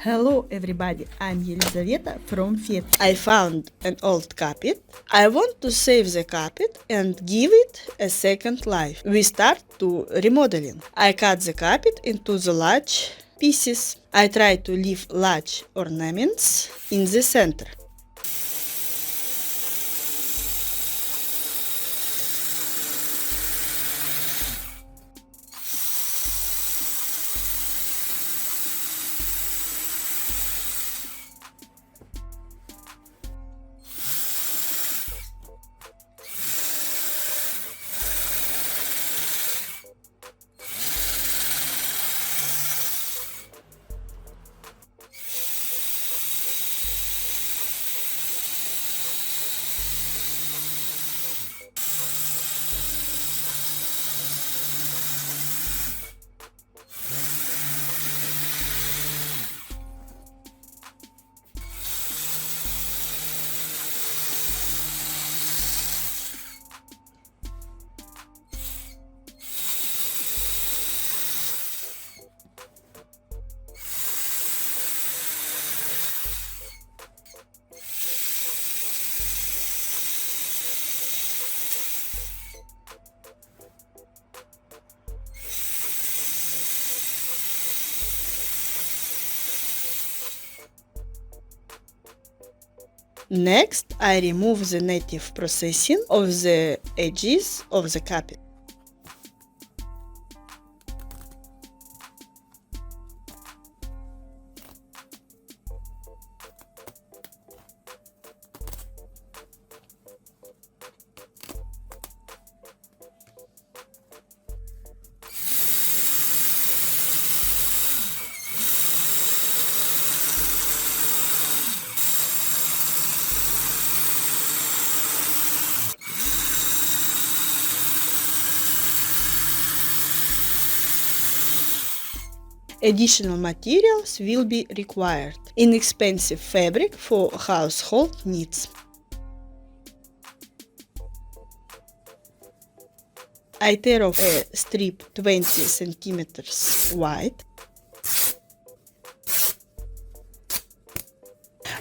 Hello everybody, I'm Елизавета from Fit. I found an old carpet. I want to save the carpet and give it a second life. We start to remodeling. I cut the carpet into the large pieces. I try to leave large ornaments in the center. Next, I remove the native processing of the edges of the carpet. Additional materials will be required. Inexpensive fabric for household needs. I tear off a strip 20 centimeters wide.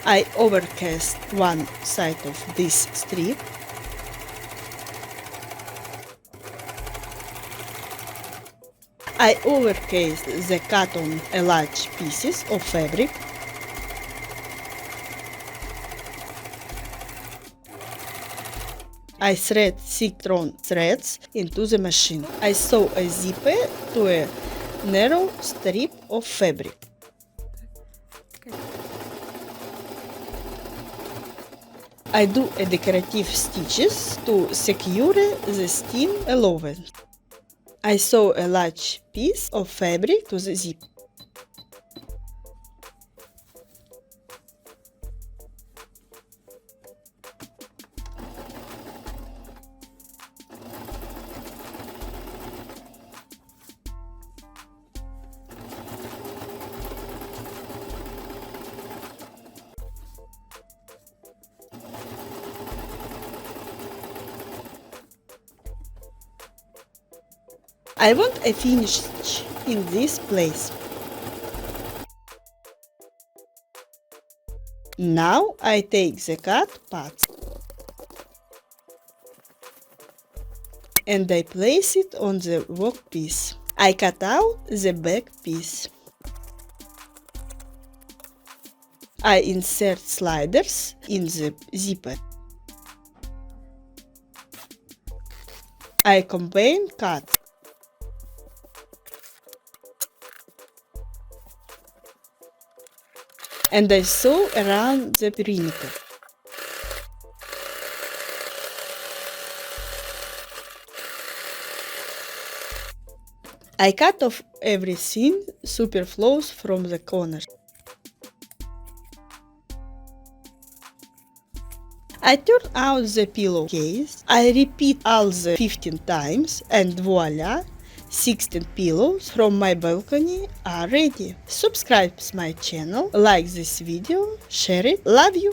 I overcast one side of this strip. I overcast the cut on a large pieces of fabric. I thread thick-drawn threads into the machine. I sew a zipper to a narrow strip of fabric. I do a decorative stitches to secure the seam allowance. I sew a large piece of fabric to the zip. I want a finished stitch in this place. Now I take the cut parts and I place it on the workpiece. I cut out the back piece. I insert sliders in the zipper. I combine cuts. And I sew around the perimeter. I cut off everything superfluous from the corners. I turn out the pillowcase. I repeat all the 15 times and voila! 16 pillows from my balcony are ready. Subscribe to my channel, like this video, share it. Love you!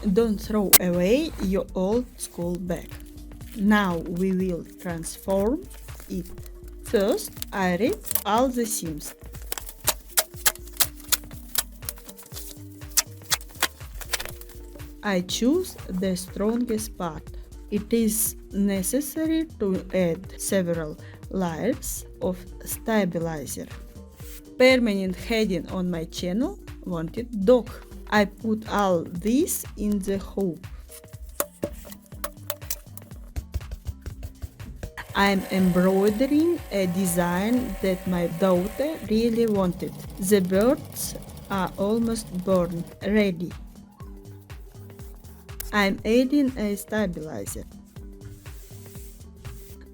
Don't throw away your old school bag. Now we will transform it. First, I rip all the seams. I choose the strongest part. It is necessary to add several layers of stabilizer. Permanent heading on my channel, wanted dog. I put all this in the hoop. I'm embroidering a design that my daughter really wanted. The birds are almost born, ready. I'm adding a stabilizer.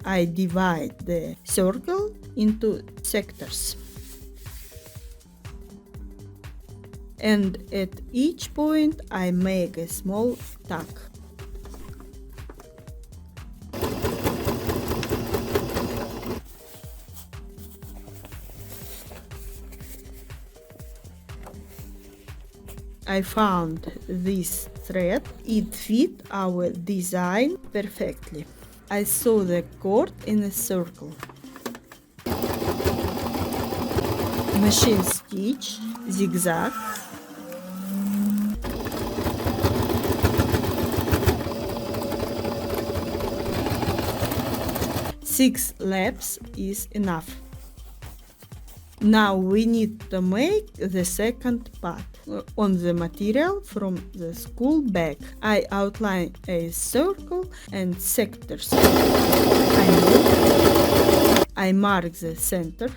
I divide the circle into sectors. And at each point I make a small tuck. I found this thread. It fit our design perfectly. I sew the cord in a circle. Machine stitch, zigzag. Six laps is enough. Now we need to make the second part. On the material from the school bag, I outline a circle and sectors. I mark the center.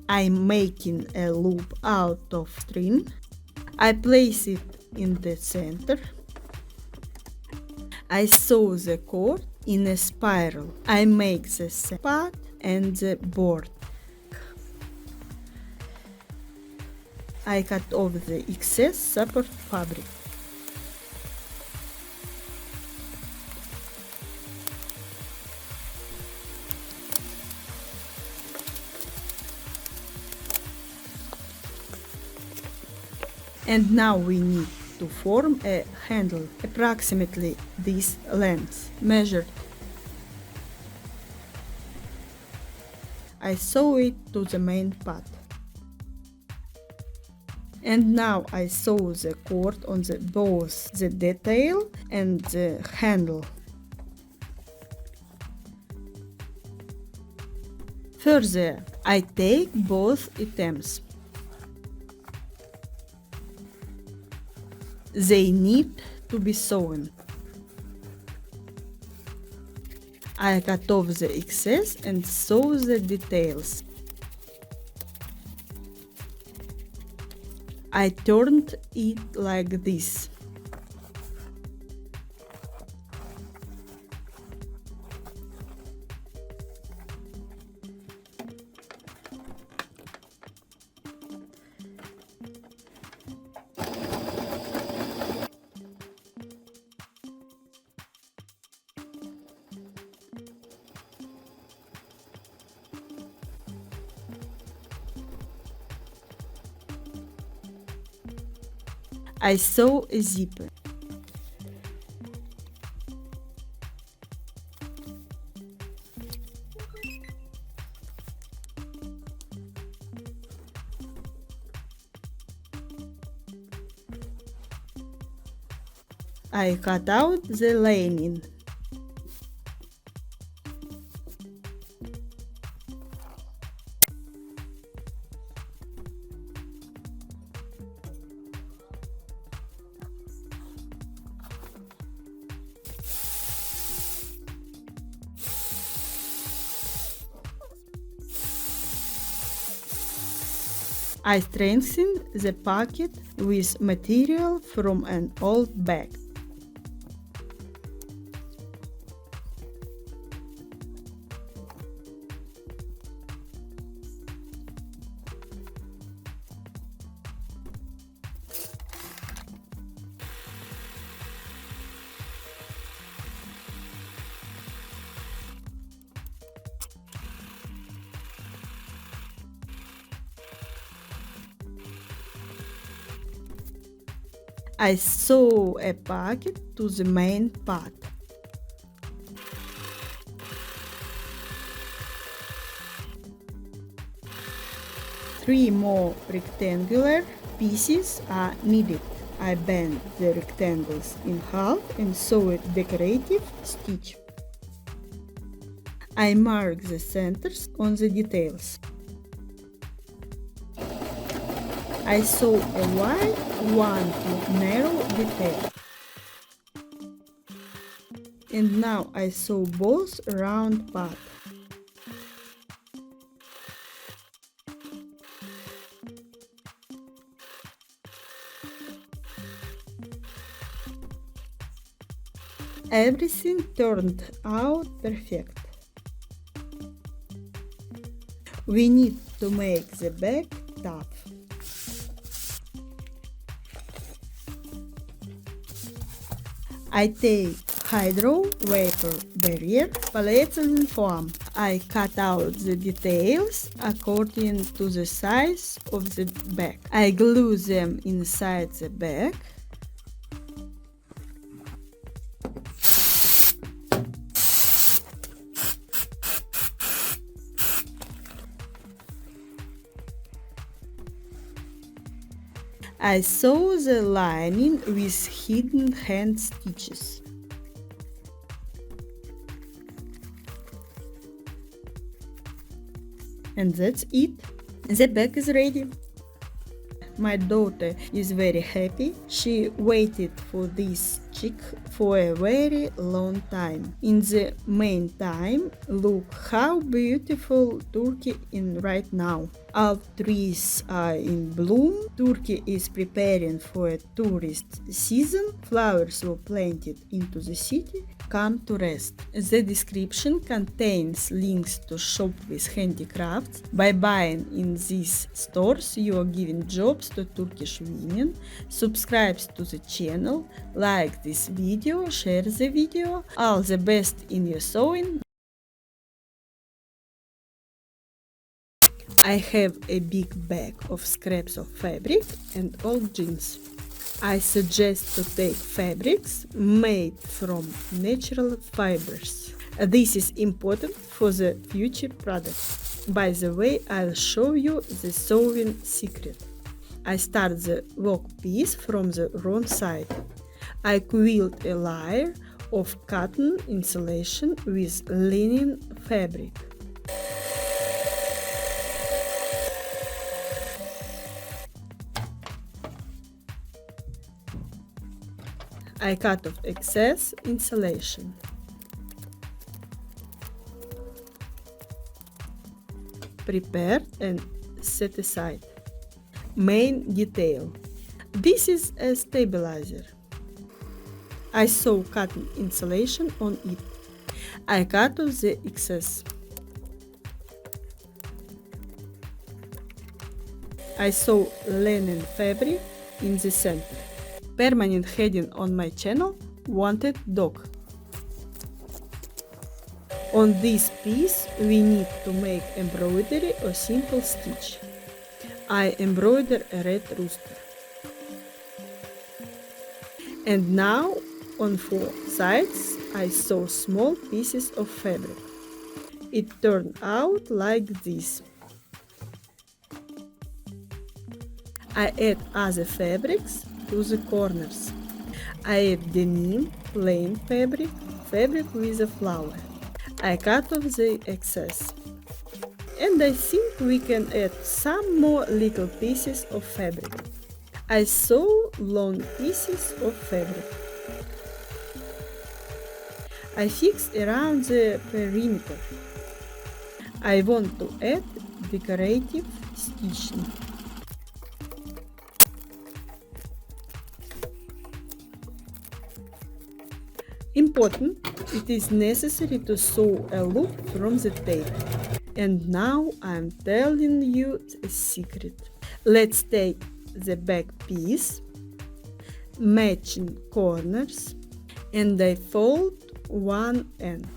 I'm making a loop out of string. I place it in the center. I sew the cord in a spiral. I make the part and the board. I cut off the excess support fabric. And now we need to form a handle approximately this length, measured. I sew it to the main part. And now I sew the cord on both the detail and the handle. Further, I take both items. They need to be sewn. I cut off the excess and sew the details. I turned it like this. I sew a zipper. I cut out the lining. I strengthened the pocket with material from an old bag. I sew a pocket to the main part. Three more rectangular pieces are needed. I bend the rectangles in half and sew a decorative stitch. I mark the centers on the details. I sew a wide one to narrow detail. And now I sew both round parts. Everything turned out perfect. We need to make the back tough. I take hydro vapor barrier polyethylene foam. I cut out the details according to the size of the bag. I glue them inside the bag. I sew the lining with hidden hand stitches. And that's it. The bag is ready. My daughter is very happy. She waited for this chick for a very long time. In the meantime, look how beautiful Turkey is right now. All trees are in bloom. Turkey is preparing for a tourist season. Flowers were planted into the city. Come to rest. The description contains links to shop with handicrafts. By buying in these stores, you are giving jobs to Turkish women. Subscribe to the channel, like this video, share the video. All the best in your sewing. I have a big bag of scraps of fabric and old jeans. I suggest to take fabrics made from natural fibers. This is important for the future product. By the way, I'll show you the sewing secret. I start the work piece from the wrong side. I quilt a layer of cotton insulation with linen fabric. I cut off excess insulation. Prepare and set aside. Main detail. This is a stabilizer. I sew cotton insulation on it. I cut off the excess. I sew linen fabric in the center. Permanent heading on my channel, Wanted Dog. On this piece we need to make embroidery or simple stitch. I embroider a red rooster. And now on four sides I sew small pieces of fabric. It turned out like this. I add other fabrics to the corners. I add denim, plain fabric, fabric with a flower. I cut off the excess. And I think we can add some more little pieces of fabric. I sew long pieces of fabric. I fix around the perimeter. I want to add decorative stitching. Important, it is necessary to sew a loop from the tape. And now I'm telling you a secret. Let's take the back piece, matching corners, and I fold one end.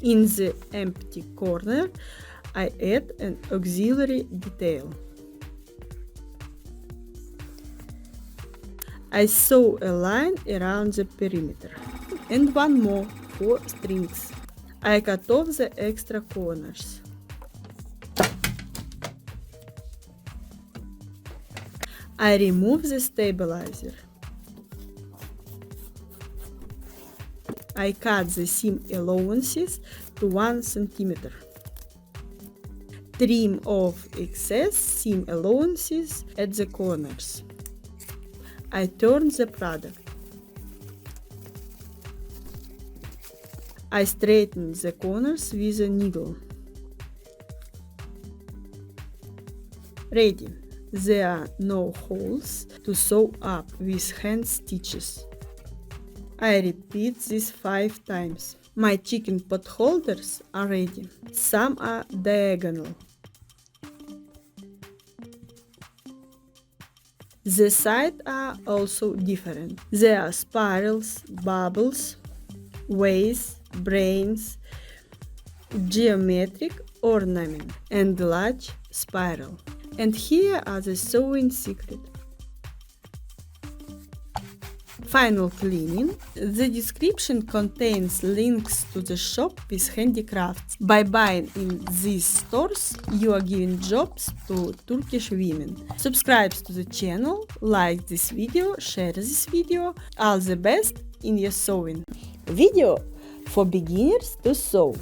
In the empty corner, I add an auxiliary detail. I sew a line around the perimeter. And one more for strings. I cut off the extra corners. I remove the stabilizer. I cut the seam allowances to 1 cm. Trim off excess seam allowances at the corners. I turn the product. I straighten the corners with a needle. Ready. There are no holes to sew up with hand stitches. I repeat this 5 times. My chicken pot holders are ready. Some are diagonal. The sides are also different. There are spirals, bubbles, waves, brains, geometric ornament, and large spiral. And here are the sewing secret. Final cleaning. The description contains links to the shop with handicrafts. By buying in these stores, you are giving jobs to Turkish women. Subscribe to the channel, like this video, share this video. All the best in your sewing. Video for beginners to sew.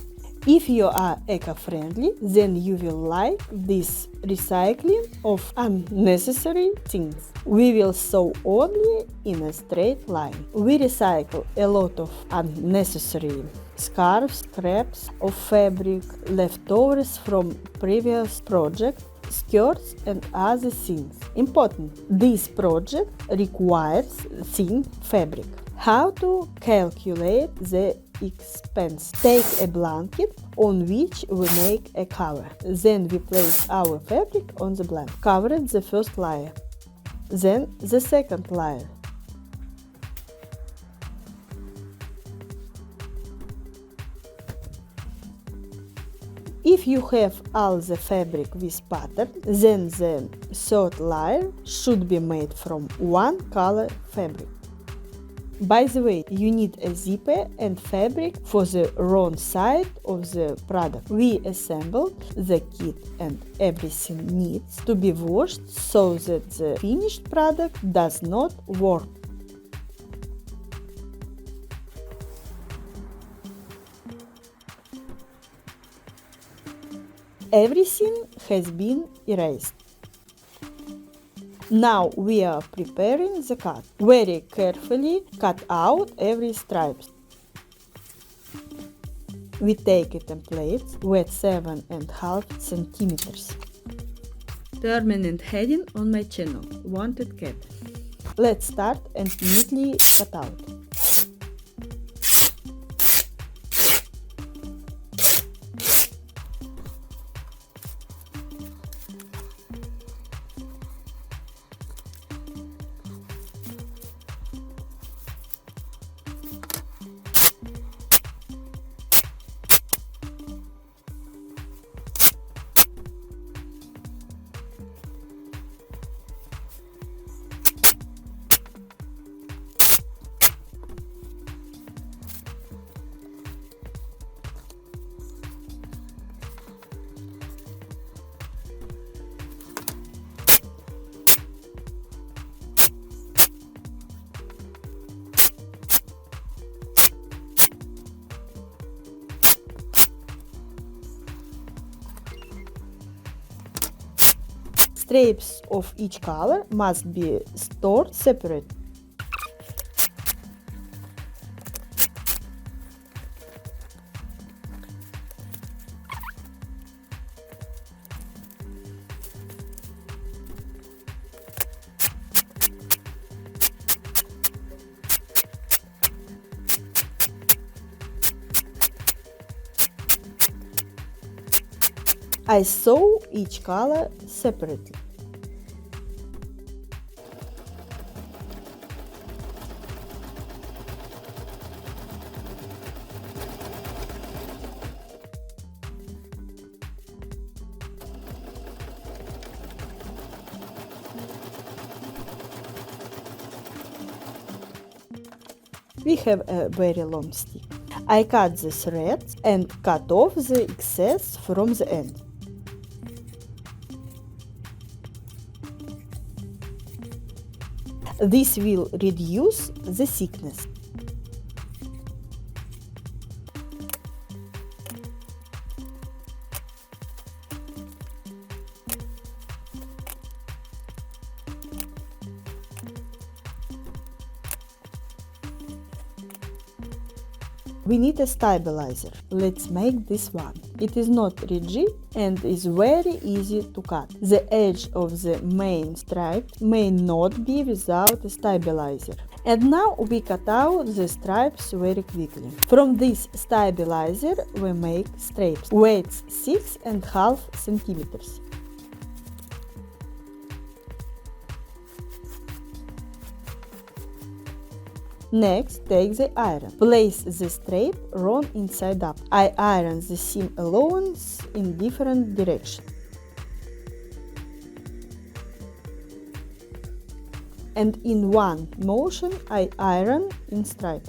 If you are eco-friendly, then you will like this recycling of unnecessary things. We will sew only in a straight line. We recycle a lot of unnecessary scarves, scraps of fabric, leftovers from previous projects, skirts and other things. Important, this project requires thin fabric. How to calculate the expense? Take a blanket on which we make a cover. Then we place our fabric on the blanket. Cover the first layer, then the second layer. If you have all the fabric with pattern, then the third layer should be made from one color fabric. By the way, you need a zipper and fabric for the wrong side of the product. We assembled the kit and everything needs to be washed so that the finished product does not warp. Everything has been erased. Now we are preparing the cut. Very carefully cut out every stripe. We take a template with 7.5 centimeters. Permanent heading on my channel, Wanted Cat. Let's start and neatly cut out. Strips of each color must be stored separate. I sew each color separately. we have a very long stick. I cut the threads and cut off the excess from the end. This will reduce the thickness. We need a stabilizer. Let's make this one. It is not rigid and is very easy to cut. The edge of the main stripe may not be without a stabilizer. And now we cut out the stripes very quickly. From this stabilizer we make stripes. Weight 6.5 centimeters. Next, take the iron. Place the strip wrong inside up. I iron the seam allowance in different directions. And in one motion I iron in stripe.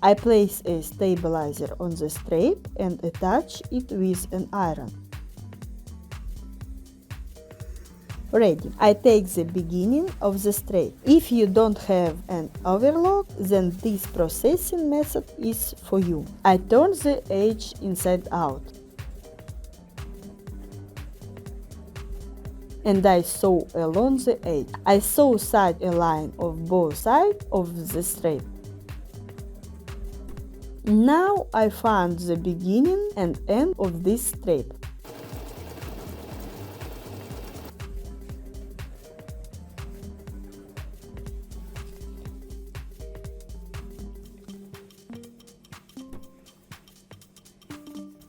I place a stabilizer on the strip and attach it with an iron. Ready. I take the beginning of the strip. If you don't have an overlock, then this processing method is for you. I turn the edge inside out. And I sew along the edge. I sew side a line of both sides of the strip. Now I find the beginning and end of this strip.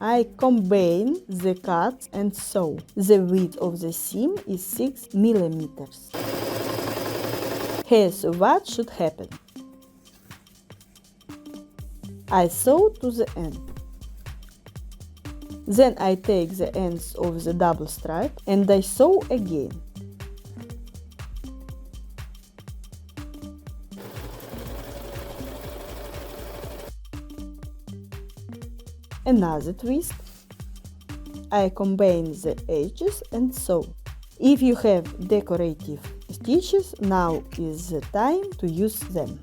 I combine the cuts and sew. The width of the seam is 6 millimeters. Here's what should happen. I sew to the end. Then I take the ends of the double stripe and I sew again. Another twist. I combine the edges and sew. If you have decorative stitches, now is the time to use them.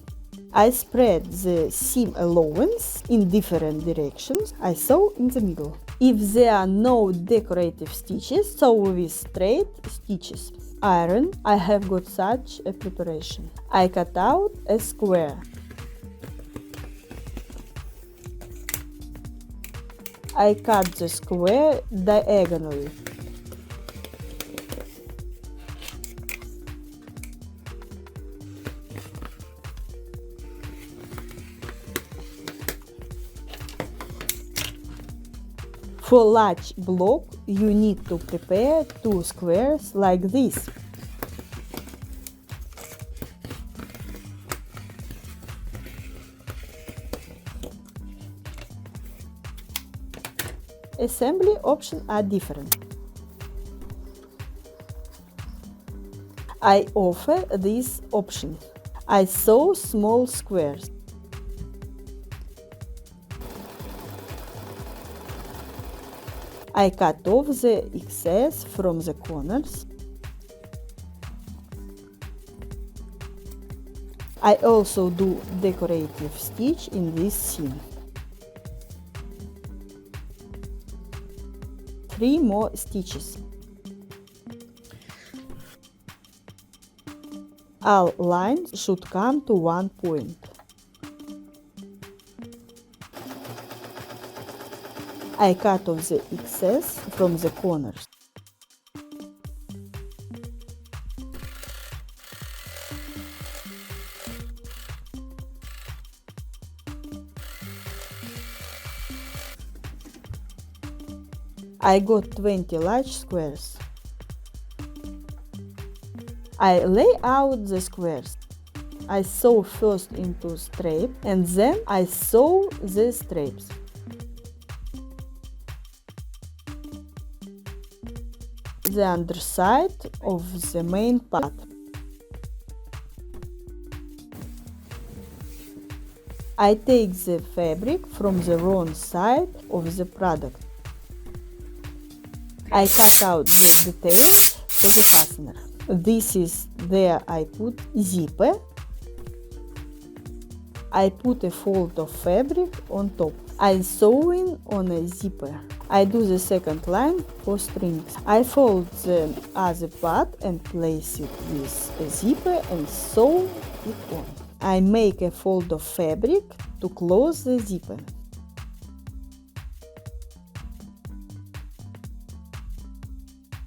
I spread the seam allowance in different directions. I sew in the middle. If there are no decorative stitches, sew with straight stitches. Iron. I have got such a preparation. I cut out a square. I cut the square diagonally. For large block, you need to prepare 2 squares like this. Assembly options are different. I offer these options. I sew small squares. I cut off the excess from the corners. I also do decorative stitch in this seam. 3 more stitches. All lines should come to one point. I cut off the excess from the corners. I got 20 large squares. I lay out the squares. I sew first into strip and then I sew the strips. The underside of the main part. I take the fabric from the wrong side of the product. I cut out the details for the fastener. This is where I put zipper. I put a fold of fabric on top. I sew in on a zipper. I do the second line for strings. I fold the other part and place it with a zipper and sew it on. I make a fold of fabric to close the zipper.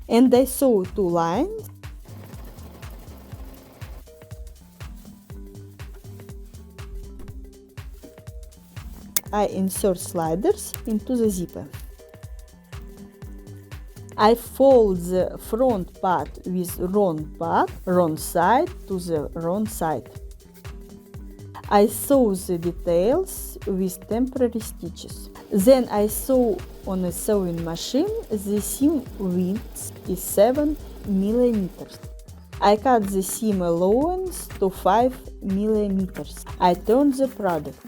And I sew 2 lines. I insert sliders into the zipper. I fold the front part with wrong side to the wrong side. I sew the details with temporary stitches. Then I sew on a sewing machine. The seam width is 7 millimeters. I cut the seam allowance to 5 millimeters. I turn the product.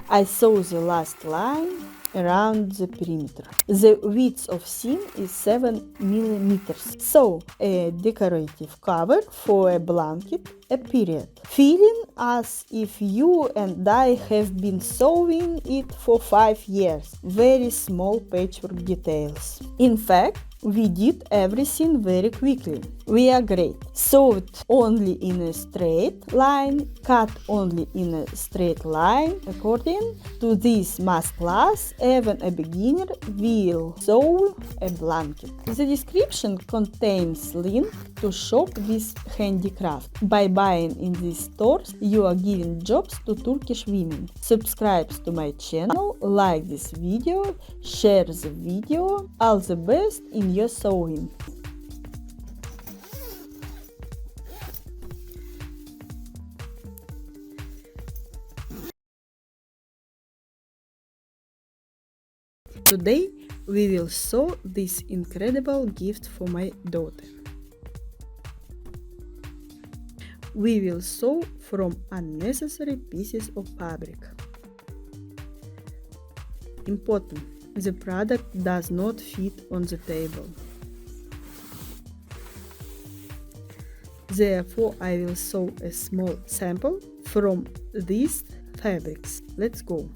I sew the last line around the perimeter. The width of seam is 7 millimeters. So, a decorative cover for a blanket, a period. Feeling as if you and I have been sewing it for 5 years. Very small patchwork details. In fact, we did everything very quickly. We are great. Sewed only in a straight line, cut only in a straight line. According to this math class, even a beginner will sew a blanket. The description contains link to shop this handicraft. By buying in these stores, you are giving jobs to Turkish women. Subscribe to my channel, like this video, share the video. All the best in your sewing. Today we will sew this incredible gift for my daughter. We will sew from unnecessary pieces of fabric. Important: the product does not fit on the table. Therefore, I will sew a small sample from these fabrics. Let's go.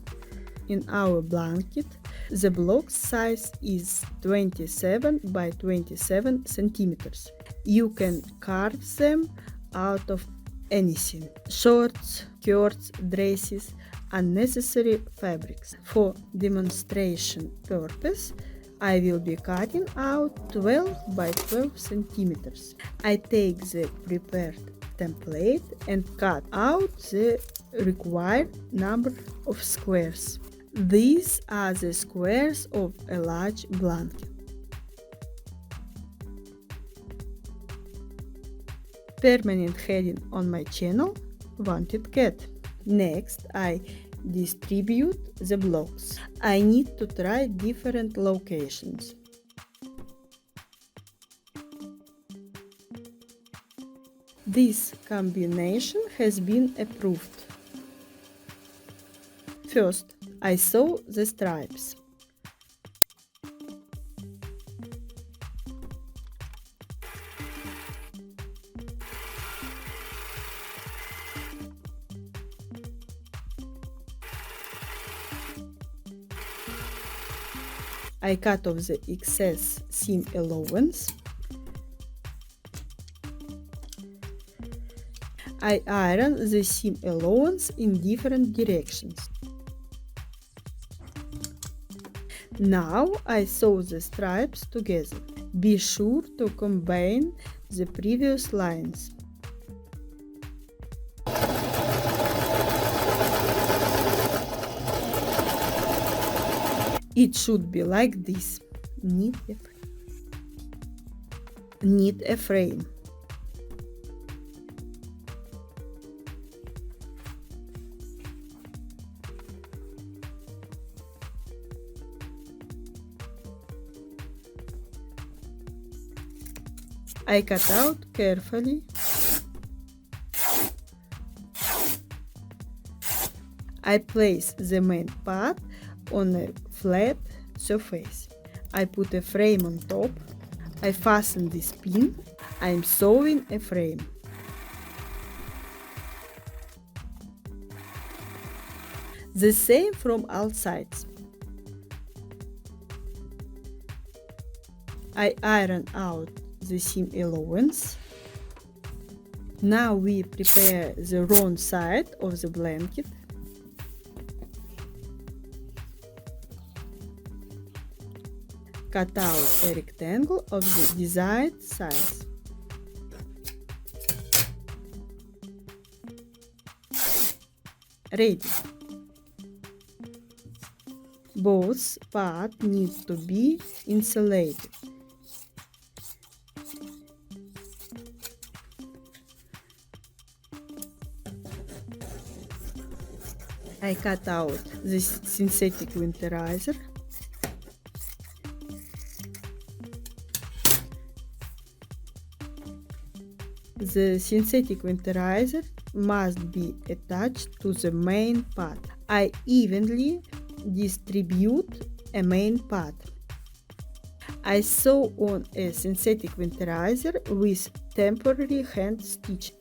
In our blanket, the block size is 27 by 27 centimeters. You can carve them out of anything: shorts, skirts, dresses, unnecessary fabrics. For demonstration purpose, I will be cutting out 12 by 12 centimeters. I take the prepared template and cut out the required number of squares. These are the squares of a large blanket. Permanent heading on my channel: Wanted Cat. Next, I distribute the blocks. I need to try different locations. This combination has been approved. First, I sew the stripes. I cut off the excess seam allowance. I iron the seam allowance in different directions. Now I sew the stripes together. Be sure to combine the previous lines. It should be like this. Need a frame. I cut out carefully. I place the main part on a flat surface. I put a frame on top. I fasten this pin. I am sewing a frame. The same from all sides. I iron out the seam allowance. Now we prepare the wrong side of the blanket. Cut out a rectangle of the desired size. Ready. Both parts need to be insulated. I cut out the synthetic winterizer. The synthetic winterizer must be attached to the main part. I evenly distribute a main part. I sew on a synthetic winterizer with temporary hand stitch.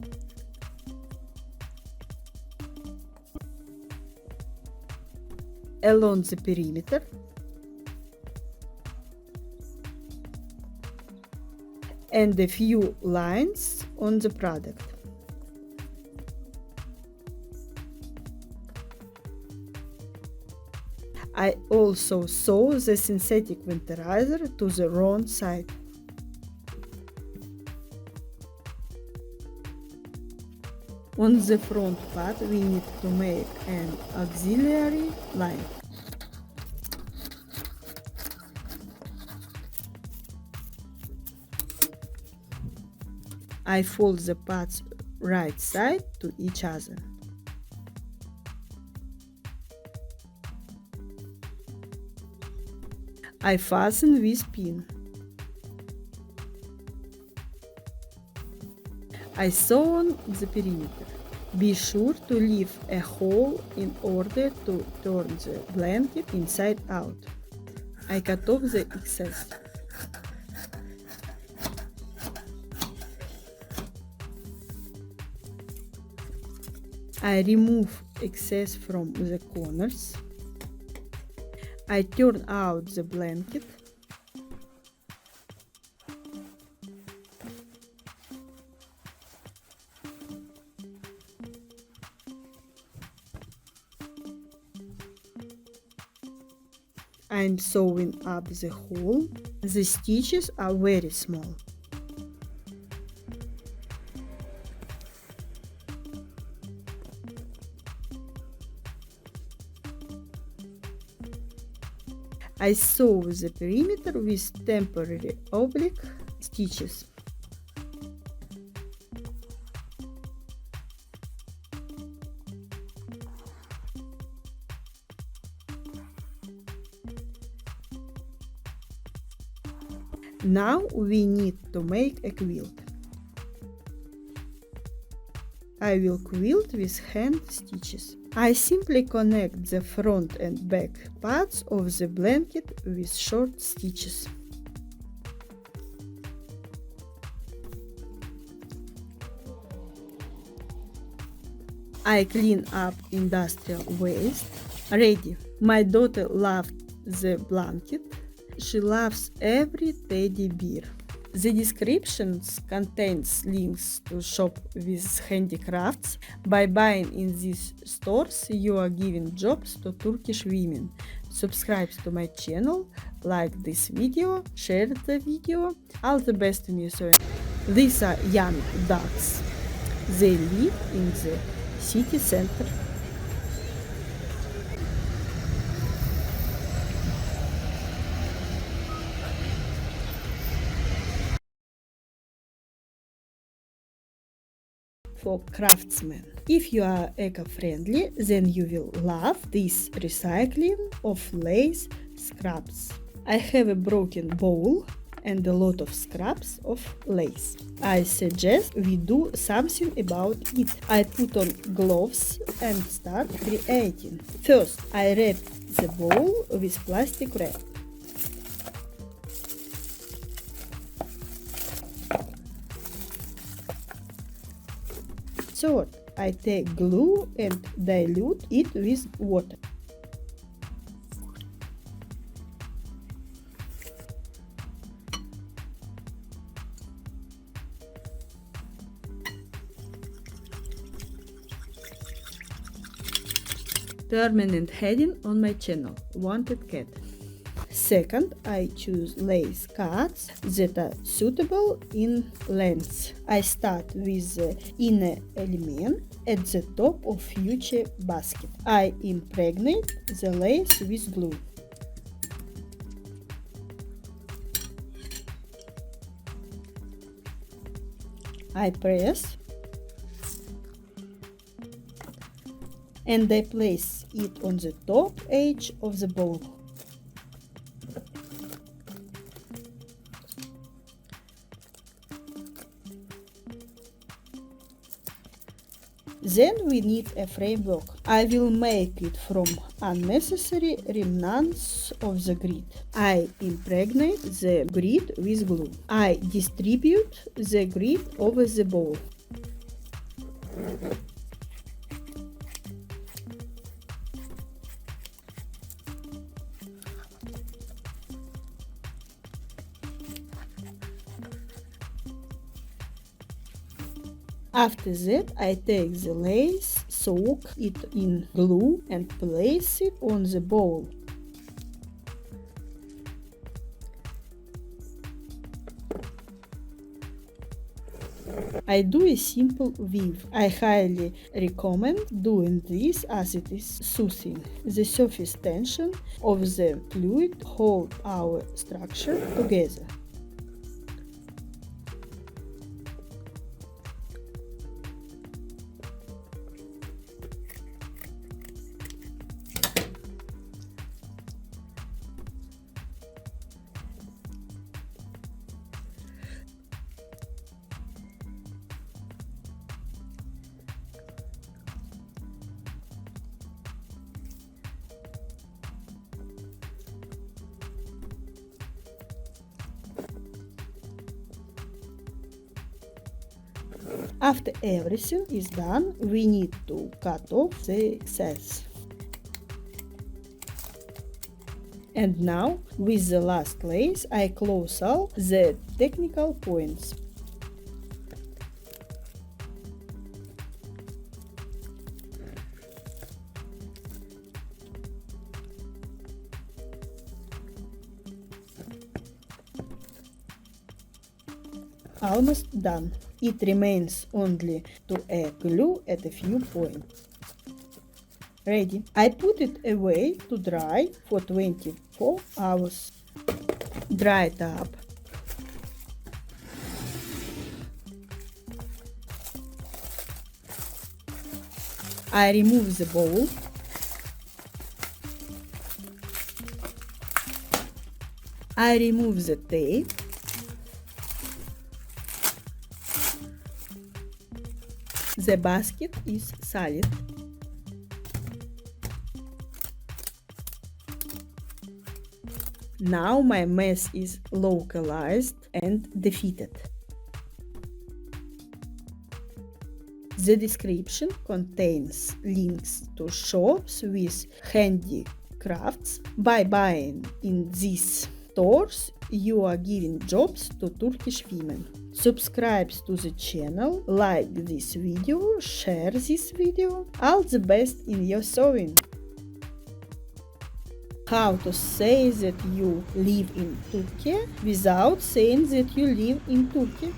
Along the perimeter, and a few lines on the product. I also sew the synthetic winterizer to the wrong side. On the front part we need to make an auxiliary line. I fold the parts right side to each other. I fasten with pin. I sew on the perimeter. Be sure to leave a hole in order to turn the blanket inside out. I cut off the excess. I remove excess from the corners. I turn out the blanket. I'm sewing up the hole. The stitches are very small. I sew the perimeter with temporary oblique stitches. Now we need to make a quilt. I will quilt with hand stitches. I simply connect the front and back parts of the blanket with short stitches. I clean up industrial waste. Ready. My daughter loved the blanket. She loves every teddy bear. The descriptions contains links to shop with handicrafts. By buying in these stores, you are giving jobs to Turkish women. Subscribe to my channel, like this video, share the video. All the best in your sewing. These are young ducks. They live in the city center. For craftsmen. If you are eco-friendly, then you will love this recycling of lace scraps. I have a broken bowl and a lot of scraps of lace. I suggest we do something about it. I put on gloves and start creating. First, I wrap the bowl with plastic wrap. Third, I take glue and dilute it with water. Permanent heading on my channel, Wanted Cat. Second, I choose lace cuts that are suitable in lengths. I start with the inner element at the top of future basket. I impregnate the lace with glue. I press and I place it on the top edge of the bowl. Then we need a framework. I will make it from unnecessary remnants of the grid. I impregnate the grid with glue. I distribute the grid over the bowl. After that, I take the lace, soak it in glue and place it on the bowl. I do a simple weave. I highly recommend doing this as it is soothing. The surface tension of the fluid holds our structure together. After everything is done, we need to cut off the excess. And now, with the last lace, I close out the technical points. Almost done. It remains only to add glue at a few points. Ready. I put it away to dry for 24 hours. Dry it up. I remove the bowl. I remove the tape. The basket is solid. Now my mess is localized and defeated. The description contains links to shops with handicrafts. By buying in these stores, you are giving jobs to Turkish women. Subscribe to the channel, like this video, share this video. All the best in your sewing! How to say that you live in Turkey without saying that you live in Turkey?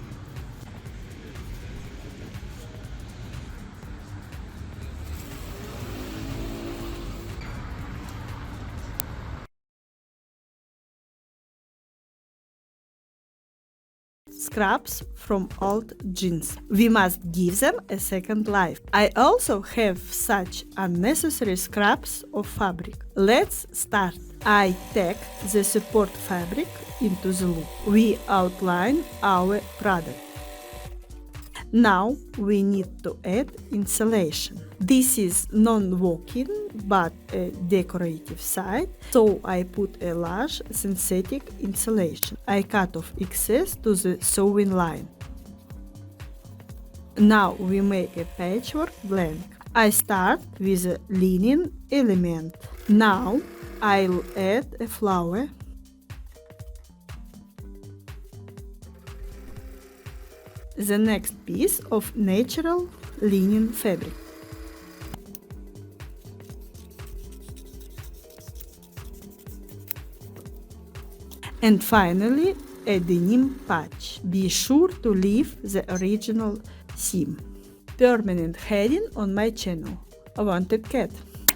Scraps from old jeans. We must give them a second life. I also have such unnecessary scraps of fabric. Let's start. I take the support fabric into the loop. We outline our product. Now we need to add insulation. This is non-walk-in but a decorative side, so I put a large synthetic insulation. I cut off excess to the sewing line. Now we make a patchwork blank. I start with a linen element. Now I'll add a flower. The next piece of natural linen fabric. And finally, a denim patch. Be sure to leave the original seam. Permanent heading on my channel. Unwanted cat.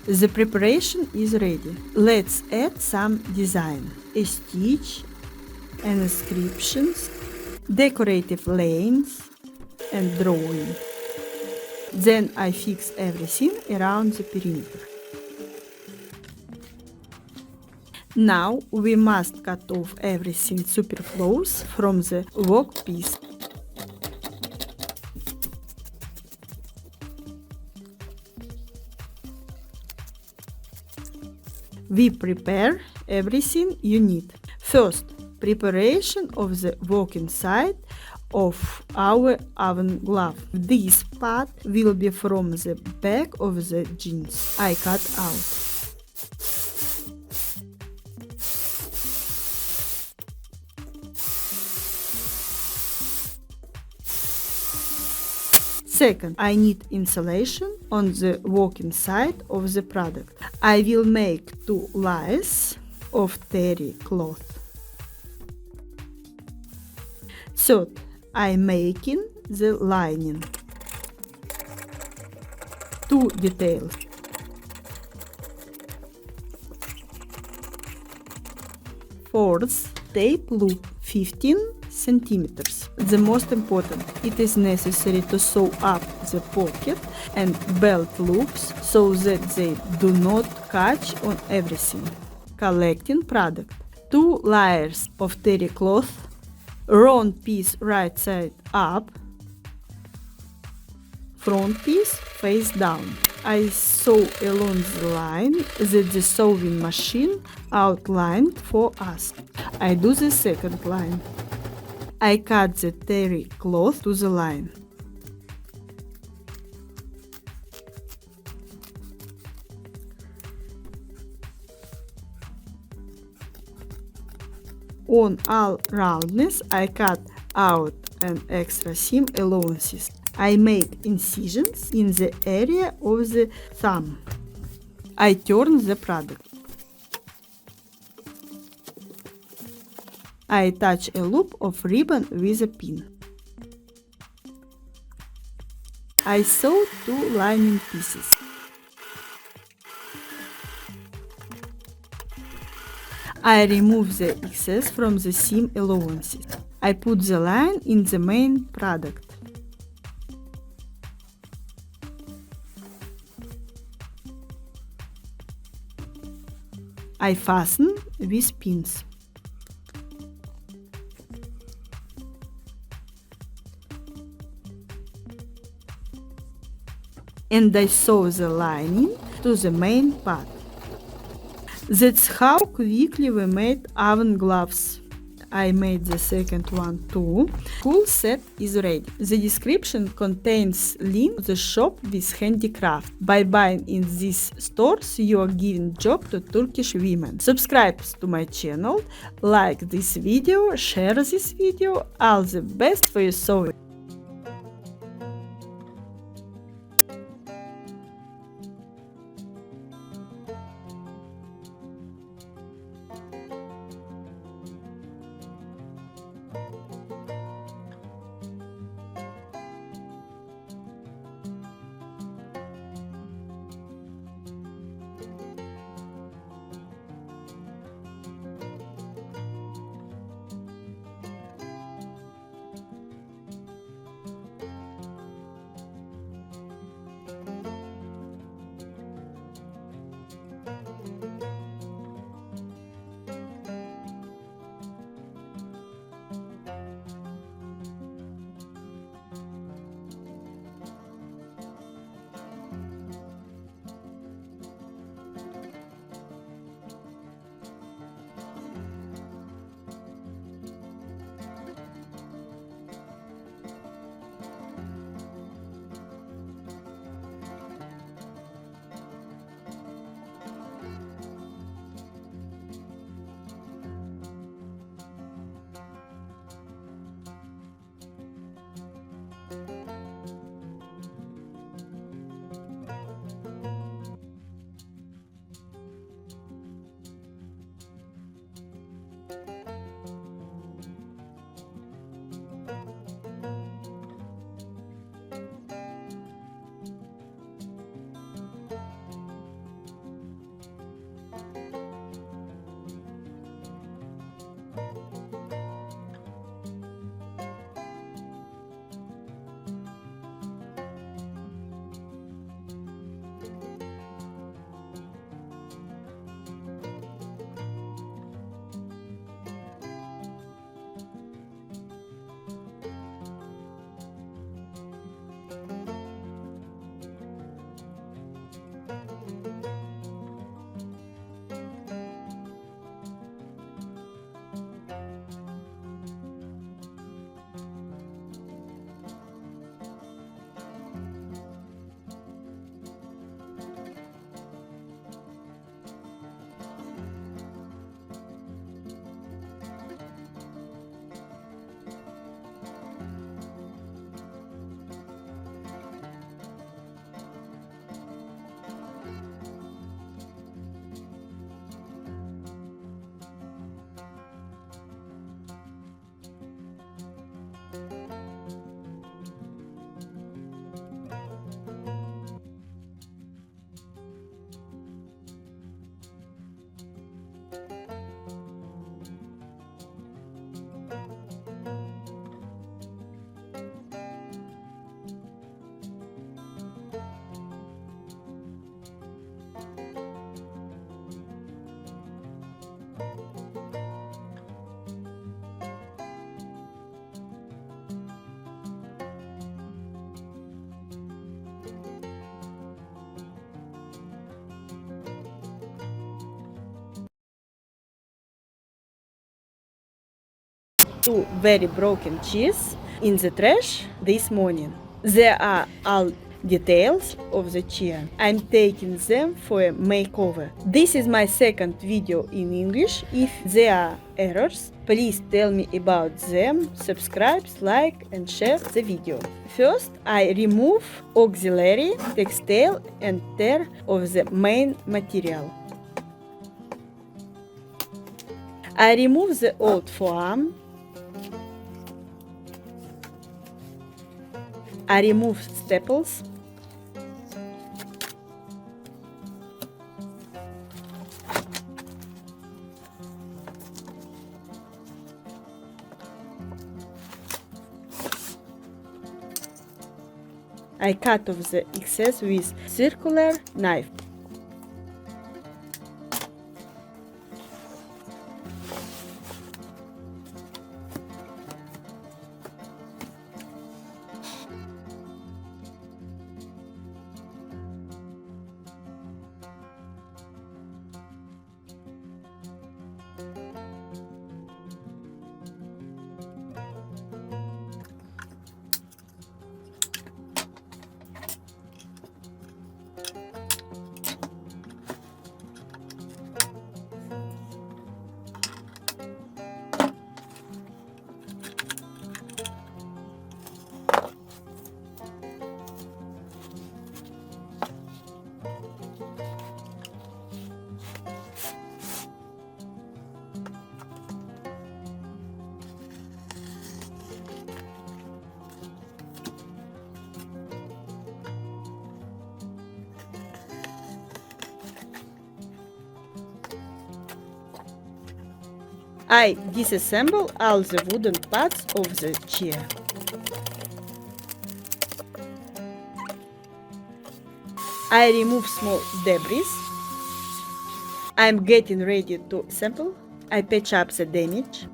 The preparation is ready. Let's add some design. A stitch, and inscriptions, decorative lines, and drawing. Then I fix everything around the perimeter. Now we must cut off everything superfluous from the work piece. We prepare everything you need. First, preparation of the working side of our oven glove. This part will be from the back of the jeans I cut out. Second, I need insulation on the working side of the product. I will make 2 layers of terry cloth. Third, I'm making the lining. 2 details. Fourth, tape loop 15 centimeters. The most important, it is necessary to sew up the pocket and belt loops so that they do not catch on everything. Collecting product. 2 layers of terry cloth, round piece right side up, front piece face down. I sew along the line that the sewing machine outlined for us. I do the second line. I cut the terry cloth to the line. On all roundness, I cut out an extra seam allowances. I made incisions in the area of the thumb. I turn the product. I attach a loop of ribbon with a pin. I sew 2 lining pieces. I remove the excess from the seam allowances. I put the line in the main product. I fasten with pins. And I sew the lining to the main part. That's how quickly we made oven gloves. I made the second one too. Full set is ready. The description contains link to the shop with handicraft. By buying in these stores, you are giving job to Turkish women. Subscribe to my channel, like this video, share this video. All the best for your sewing. 2 very broken chairs in the trash this morning. There are all details of the chair. I'm taking them for a makeover. This is my second video in English. If there are errors, please tell me about them, subscribe, like and share the video. First, I remove auxiliary, textile and tear of the main material. I remove the old forearm. I remove staples. I cut off the excess with circular knife. I disassemble all the wooden parts of the chair. I remove small debris. I'm getting ready to assemble. I patch up the damage.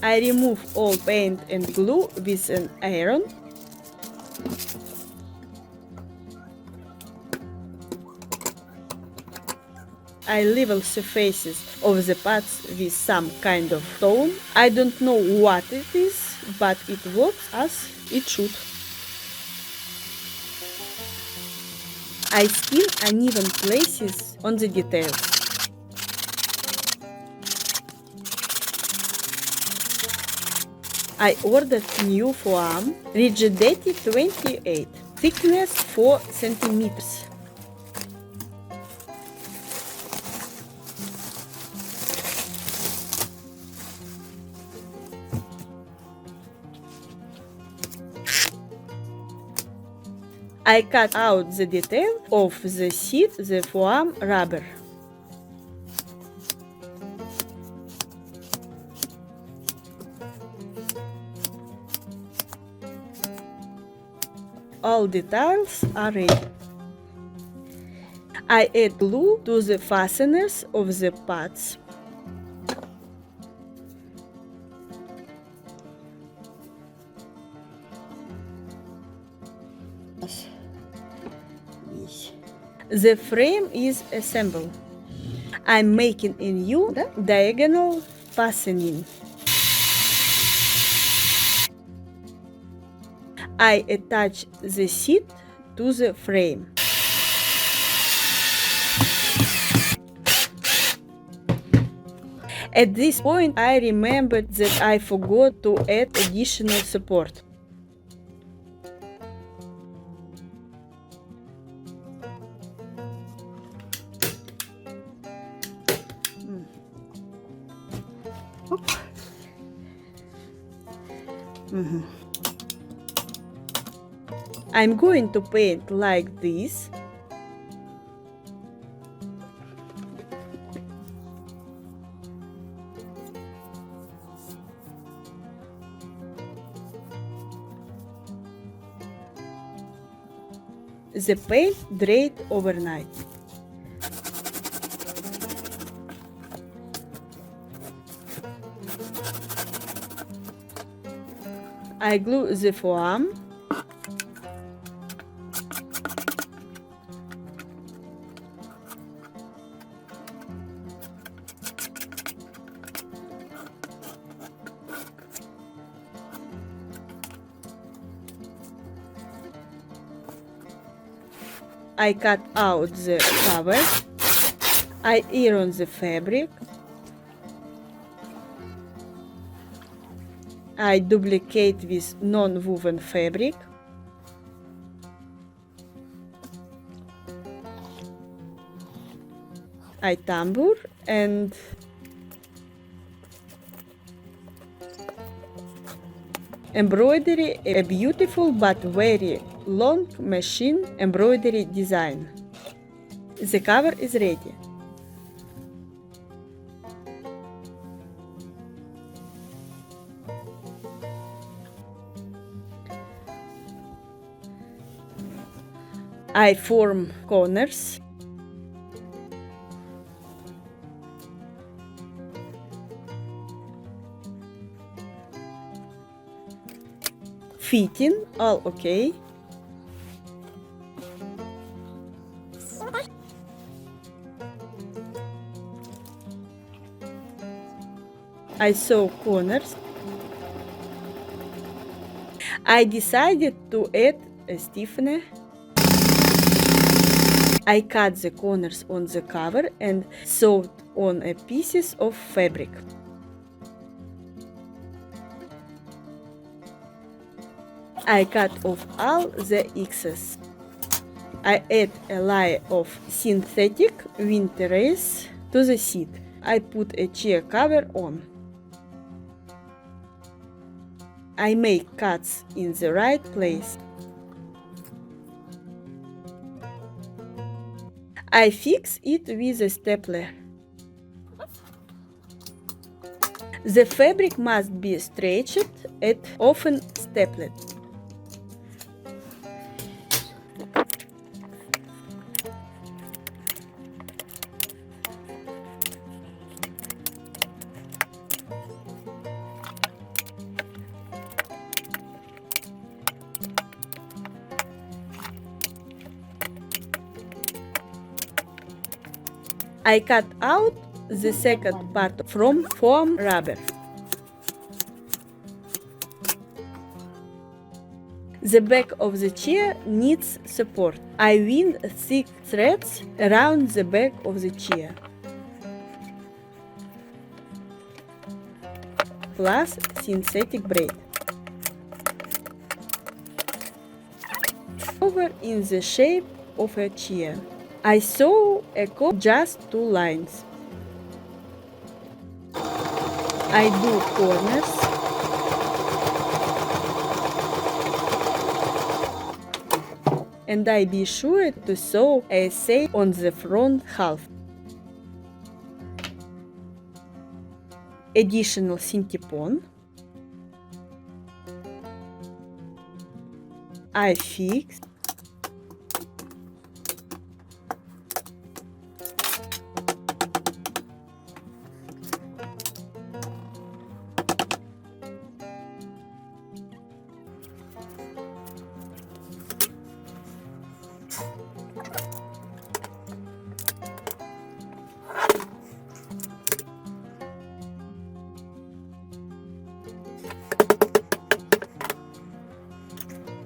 I remove all paint and glue with an iron. I level surfaces of the parts with some kind of stone. I don't know what it is, but it works as it should. I skin uneven places on the details. I ordered new forearm, rigidity 28, thickness 4 centimeters. I cut out the detail of the seat, the forearm rubber. All details are ready. I add glue to the fasteners of the parts. The frame is assembled. I'm making a new diagonal fastening. I attach the seat to the frame. At this point, I remembered that I forgot to add additional support. I'm going to paint like this. The paint dried overnight. I glue the forearm. I cut out the cover. I iron the fabric. I duplicate with non-woven fabric. I tambour and embroidery a beautiful but very long machine embroidery design. The cover is ready. I form corners. Fitting, all okay. I sew corners. I decided to add a stiffener. I cut the corners on the cover and sewed on a pieces of fabric. I cut off all the excess. I add a layer of synthetic winter lace to the seat. I put a chair cover on. I make cuts in the right place. I fix it with a stapler. The fabric must be stretched and often stapled. I cut out the second part from foam rubber. The back of the chair needs support. I wind thick threads around the back of the chair, plus synthetic braid. Over in the shape of a chair. I sew a cup just 2 lines. I do corners. And I be sure to sew a seam on the front half. Additional synthepon. I fix.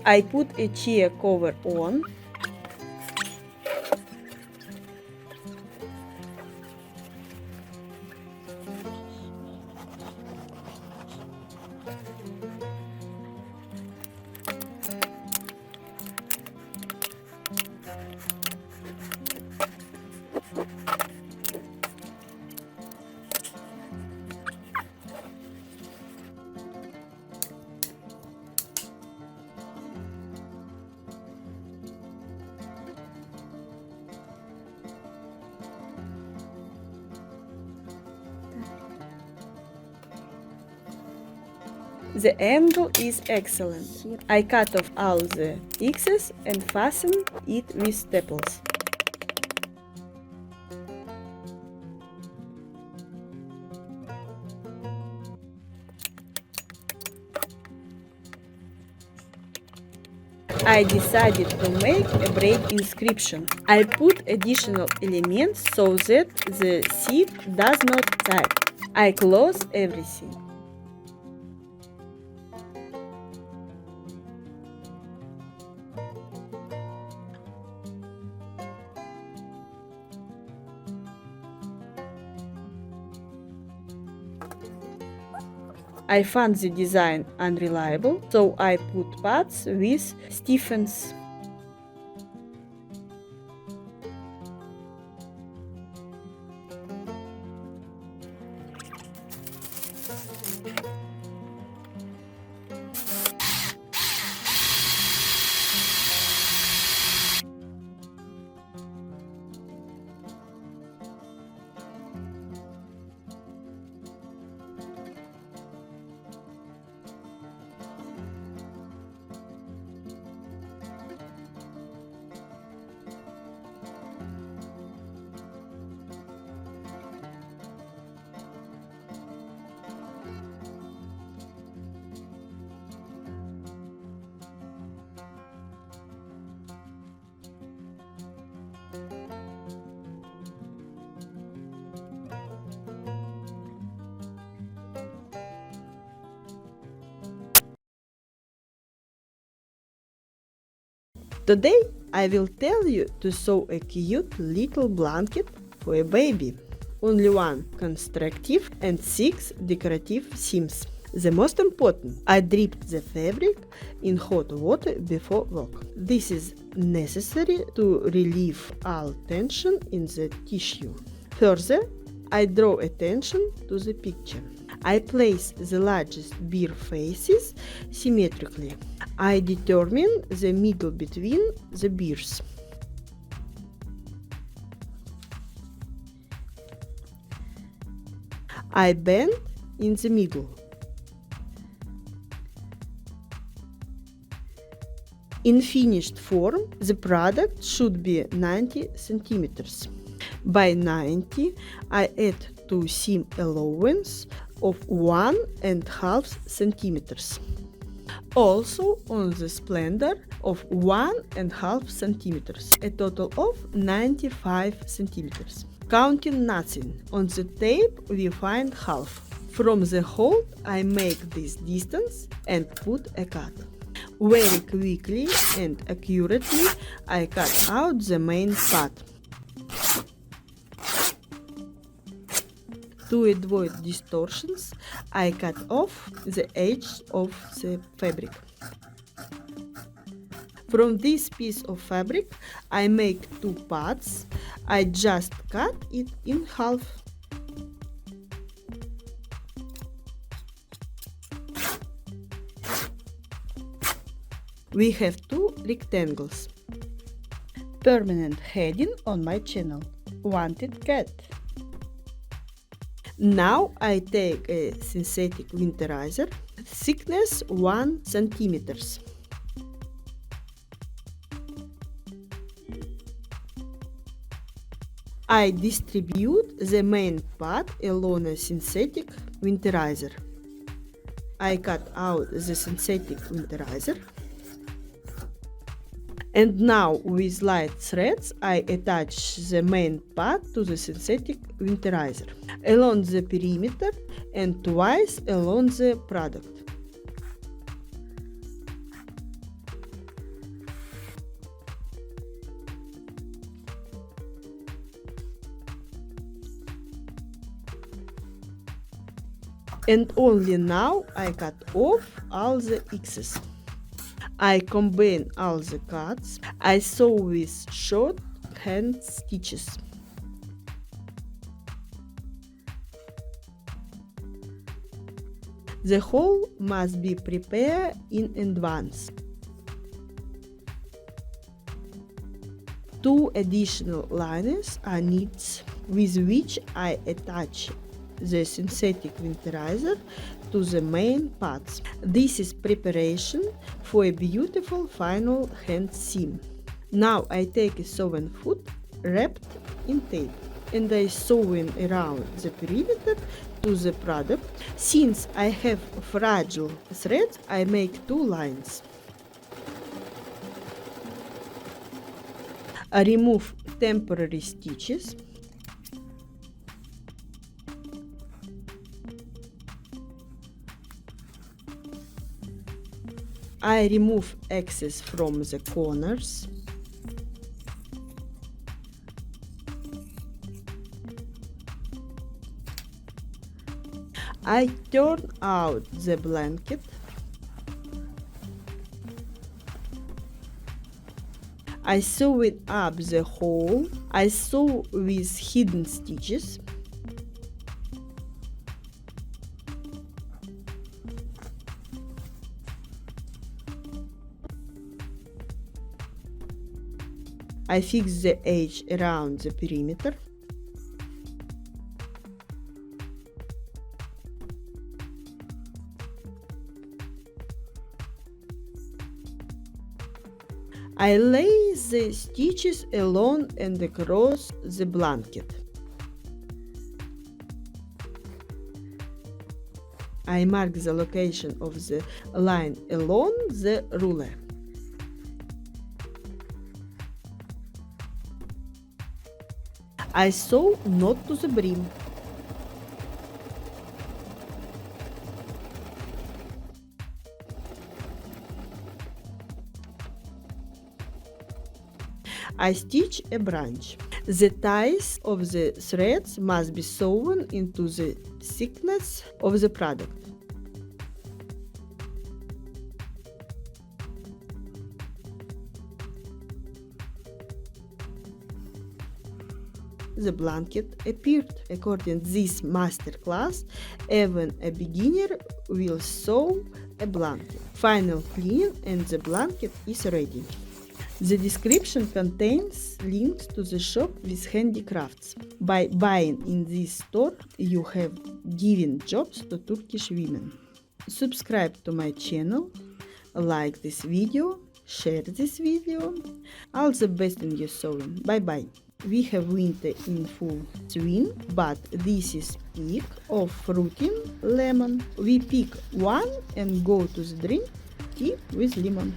I put a chair cover on. The angle is excellent. I cut off all the excess and fasten it with staples. I decided to make a braid inscription. I put additional elements so that the seat does not tag. I close everything. I found the design unreliable, so I put pads with stiffens. Today I will tell you to sew a cute little blanket for a baby. Only one constructive and 6 decorative seams. The most important, I dipped the fabric in hot water before work. This is necessary to relieve all tension in the tissue. Further, I draw attention to the picture. I place the largest beer faces symmetrically. I determine the middle between the beers. I bend in the middle. In finished form, the product should be 90 centimeters. By 90, I add to seam allowance of 1.5 centimeters. Also on the splendor of 1.5 centimeters, a total of 95 centimeters. Counting nothing, on the tape we find half. From the hold I make this distance and put a cut. Very quickly and accurately I cut out the main part. To avoid distortions, I cut off the edge of the fabric. From this piece of fabric, I make 2 parts. I just cut it in half. We have 2 rectangles. Permanent heading on my channel. Wanted cat. Now I take a synthetic winterizer, thickness 1 centimeters. I distribute the main part along a synthetic winterizer. I cut out the synthetic winterizer. And now with light threads I attach the main part to the synthetic winterizer along the perimeter and twice along the product. And only now I cut off all the excess. I combine all the cuts. I sew with short hand stitches. The hole must be prepared in advance. 2 additional liners are needed, with which I attach the synthetic winterizer to the main parts. This is preparation for a beautiful final hand seam. Now I take a sewn foot wrapped in tape and I sew around the perimeter to the product. Since I have fragile threads, I make 2 lines. I remove temporary stitches. I remove excess from the corners. I turn out the blanket. I sew it up the hole. I sew with hidden stitches. I fix the edge around the perimeter. I lay the stitches along and across the blanket. I mark the location of the line along the ruler. I sew not to the brim. I stitch a branch. The ties of the threads must be sewn into the thickness of the product. The blanket appeared. According to this masterclass, even a beginner will sew a blanket. Final cleaning and the blanket is ready. The description contains links to the shop with handicrafts. By buying in this store, you have given jobs to Turkish women. Subscribe to my channel, like this video, share this video. All the best in your sewing. Bye bye. We have winter in full swing, but this is peak of fruiting lemon. We pick one and go to the drink tea with lemon.